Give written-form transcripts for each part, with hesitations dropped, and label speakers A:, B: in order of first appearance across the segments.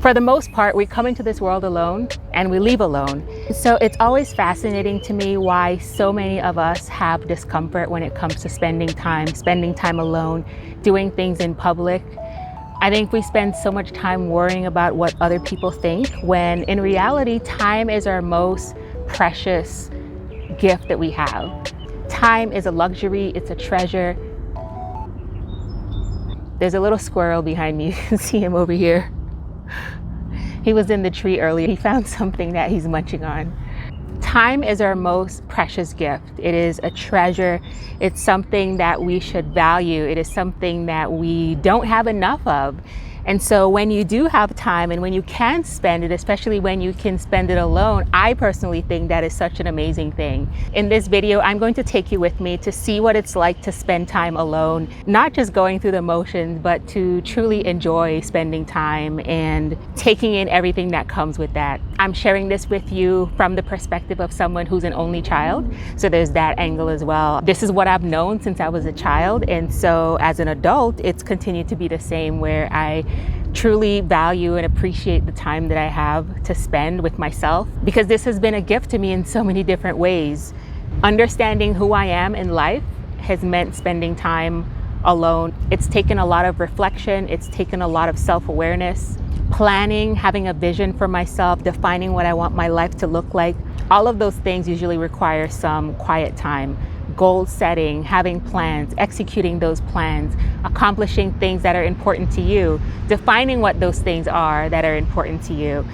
A: For the most part, we come into this world alone and we leave alone. So it's always fascinating to me why so many of us have discomfort when it comes to spending time alone, doing things in public. I think we spend so much time worrying about what other people think, when in reality, time is our most precious gift that we have. Time is a luxury, it's a treasure. There's a little squirrel behind me, you can see him over here. He was in the tree earlier. He found something that he's munching on. Time is our most precious gift. It is a treasure. It's something that we should value. It is something that we don't have enough of. And so when you do have time and when you can spend it, especially when you can spend it alone, I personally think that is such an amazing thing. In this video, I'm going to take you with me to see what it's like to spend time alone, not just going through the motions, but to truly enjoy spending time and taking in everything that comes with that. I'm sharing this with you from the perspective of someone who's an only child. So there's that angle as well. This is what I've known since I was a child. And so as an adult, it's continued to be the same, where I truly value and appreciate the time that I have to spend with myself, because this has been a gift to me in so many different ways. Understanding who I am in life has meant spending time alone. It's taken a lot of reflection. It's taken a lot of self-awareness, planning, having a vision for myself, defining what I want my life to look like. All of those things usually require some quiet time. Goal setting, having plans, executing those plans, accomplishing things that are important to you, defining what those things are that are important to you.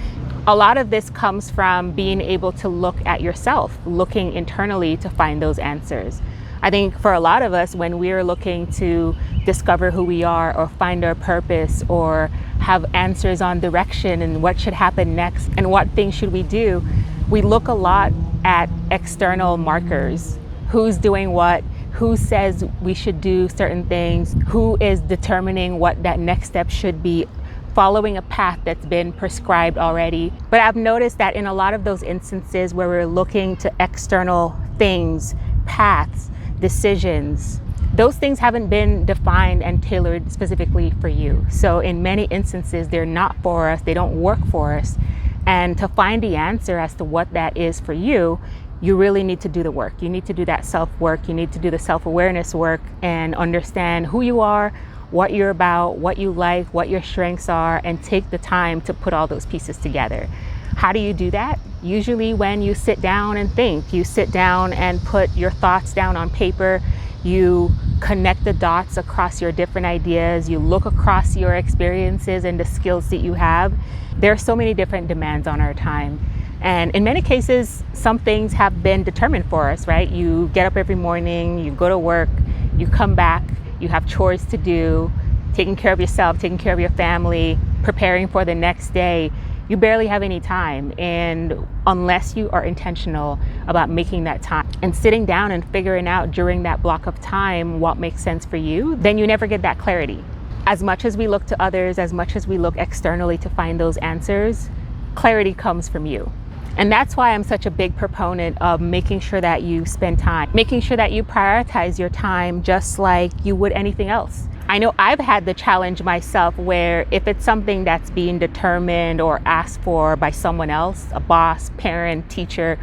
A: A lot of this comes from being able to look at yourself, looking internally to find those answers. I think for a lot of us, when we're looking to discover who we are or find our purpose or have answers on direction and what should happen next and what things should we do, we look a lot at external markers. Who's doing what, who says we should do certain things, who is determining what that next step should be, following a path that's been prescribed already. But I've noticed that in a lot of those instances where we're looking to external things, paths, decisions, those things haven't been defined and tailored specifically for you. So in many instances, they're not for us, they don't work for us. And to find the answer as to what that is for you, you really need to do the work. You need to do that self-work. You need to do the self-awareness work and understand who you are, what you're about, what you like, what your strengths are, and take the time to put all those pieces together. How do you do that? Usually when you sit down and think. You sit down and put your thoughts down on paper. You connect the dots across your different ideas. You look across your experiences and the skills that you have. There are so many different demands on our time. And in many cases, some things have been determined for us, right? You get up every morning, you go to work, you come back, you have chores to do, taking care of yourself, taking care of your family, preparing for the next day. You barely have any time. And unless you are intentional about making that time and sitting down and figuring out during that block of time what makes sense for you, then you never get that clarity. As much as we look to others, as much as we look externally to find those answers, clarity comes from you. And that's why I'm such a big proponent of making sure that you spend time, making sure that you prioritize your time just like you would anything else. I know I've had the challenge myself where if it's something that's being determined or asked for by someone else, a boss, parent, teacher,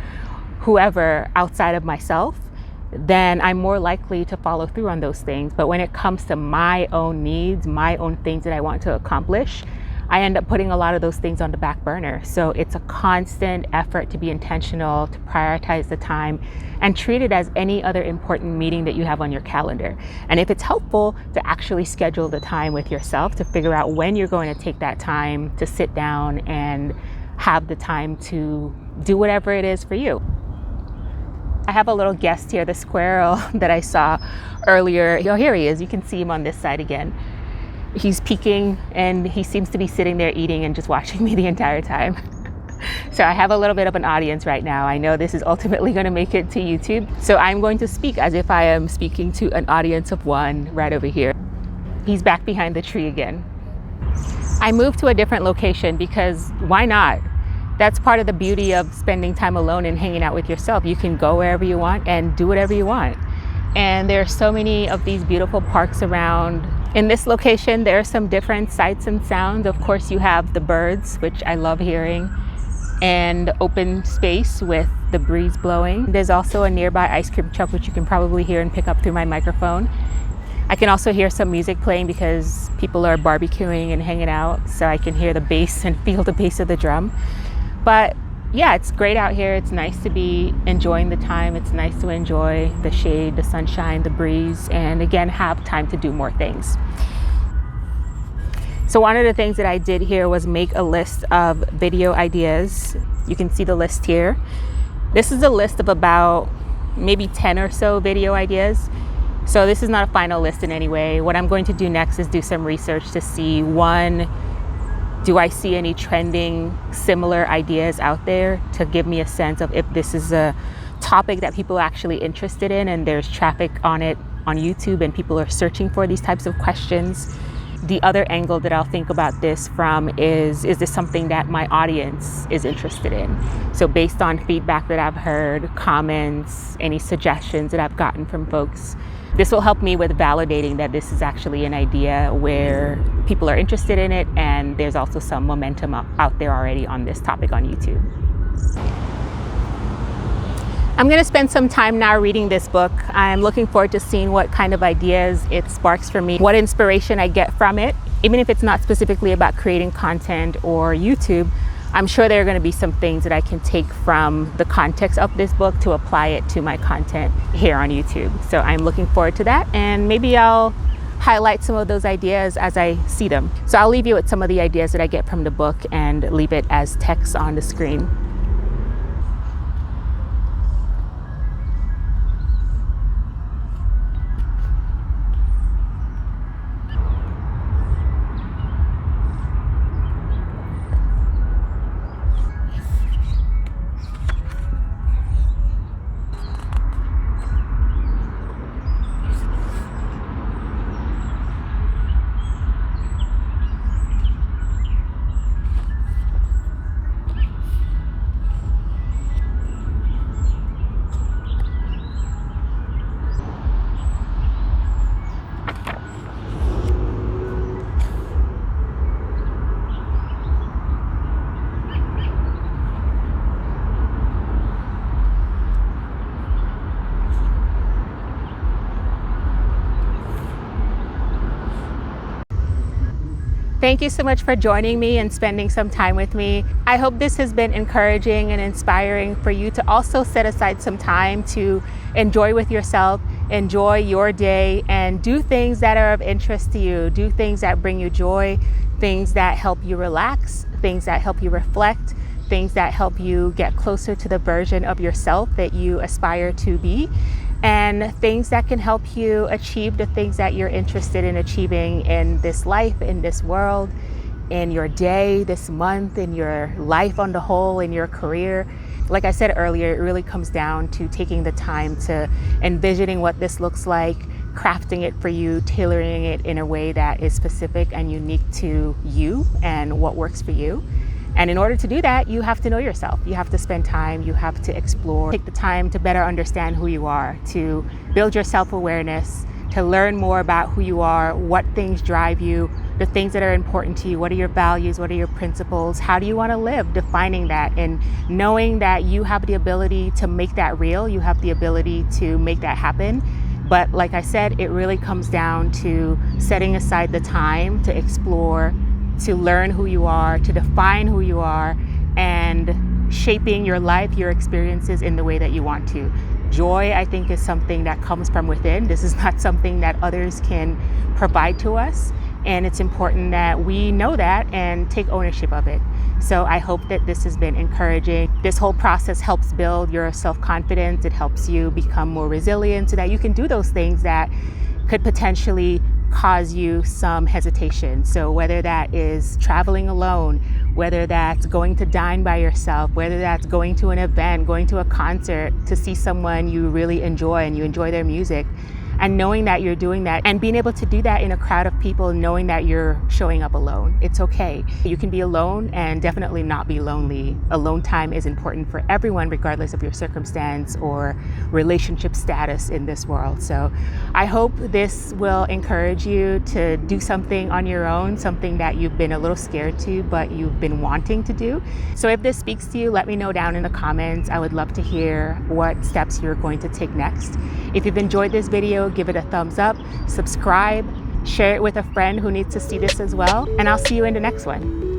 A: whoever outside of myself, then I'm more likely to follow through on those things. But when it comes to my own needs, my own things that I want to accomplish, I end up putting a lot of those things on the back burner. So it's a constant effort to be intentional, to prioritize the time, and treat it as any other important meeting that you have on your calendar. And if it's helpful, to actually schedule the time with yourself to figure out when you're going to take that time to sit down and have the time to do whatever it is for you. I have a little guest here, the squirrel that I saw earlier. Oh, here he is. You can see him on this side again. He's peeking and he seems to be sitting there eating and just watching me the entire time. So I have a little bit of an audience right now. I know this is ultimately going to make it to YouTube. So I'm going to speak as if I am speaking to an audience of one right over here. He's back behind the tree again. I moved to a different location because why not? That's part of the beauty of spending time alone and hanging out with yourself. You can go wherever you want and do whatever you want. And there are so many of these beautiful parks around. In this location, there are some different sights and sounds. Of course, you have the birds, which I love hearing, and open space with the breeze blowing. There's also a nearby ice cream truck, which you can probably hear and pick up through my microphone. I can also hear some music playing because people are barbecuing and hanging out, so I can hear the bass and feel the bass of the drum. But yeah, it's great out here. It's nice to be enjoying the time. It's nice to enjoy the shade, the sunshine, the breeze, and again, have time to do more things. So one of the things that I did here was make a list of video ideas. You can see the list here. This is a list of about maybe 10 or so video ideas. So this is not a final list in any way. What I'm going to do next is do some research to see, one, do I see any trending similar ideas out there to give me a sense of if this is a topic that people are actually interested in and there's traffic on it on YouTube and people are searching for these types of questions. The other angle that I'll think about this from is this something that my audience is interested in? So based on feedback that I've heard, comments, any suggestions that I've gotten from folks, this will help me with validating that this is actually an idea where people are interested in it, and there's also some momentum out there already on this topic on YouTube. I'm going to spend some time now reading this book. I'm looking forward to seeing what kind of ideas it sparks for me, what inspiration I get from it. Even if it's not specifically about creating content or YouTube, I'm sure there are going to be some things that I can take from the context of this book to apply it to my content here on YouTube. So I'm looking forward to that, and maybe I'll highlight some of those ideas as I see them. So I'll leave you with some of the ideas that I get from the book and leave it as text on the screen. Thank you so much for joining me and spending some time with me. I hope this has been encouraging and inspiring for you to also set aside some time to enjoy with yourself, enjoy your day, and do things that are of interest to you. Do things that bring you joy, things that help you relax, things that help you reflect, things that help you get closer to the version of yourself that you aspire to be, and things that can help you achieve the things that you're interested in achieving in this life, in this world, in your day, this month, in your life on the whole, in your career. Like I said earlier, it really comes down to taking the time to envisioning what this looks like, crafting it for you, tailoring it in a way that is specific and unique to you and what works for you. And in order to do that, you have to know yourself. You have to spend time, you have to explore, take the time to better understand who you are, to build your self-awareness, to learn more about who you are, what things drive you, the things that are important to you, what are your values, what are your principles, how do you want to live, defining that, and knowing that you have the ability to make that real, you have the ability to make that happen. But like I said, it really comes down to setting aside the time to explore, to learn who you are, to define who you are, and shaping your life, your experiences in the way that you want to. Joy, I think, is something that comes from within. This is not something that others can provide to us. And it's important that we know that and take ownership of it. So I hope that this has been encouraging. This whole process helps build your self-confidence. It helps you become more resilient so that you can do those things that could potentially cause you some hesitation. So whether that is traveling alone, whether that's going to dine by yourself, whether that's going to an event, going to a concert to see someone you really enjoy and you enjoy their music, and knowing that you're doing that and being able to do that in a crowd of people, knowing that you're showing up alone. It's okay. You can be alone and definitely not be lonely. Alone time is important for everyone, regardless of your circumstance or relationship status in this world. So I hope this will encourage you to do something on your own, something that you've been a little scared to, but you've been wanting to do. So if this speaks to you, let me know down in the comments. I would love to hear what steps you're going to take next. If you've enjoyed this video, give it a thumbs up, subscribe, share it with a friend who needs to see this as well, and I'll see you in the next one.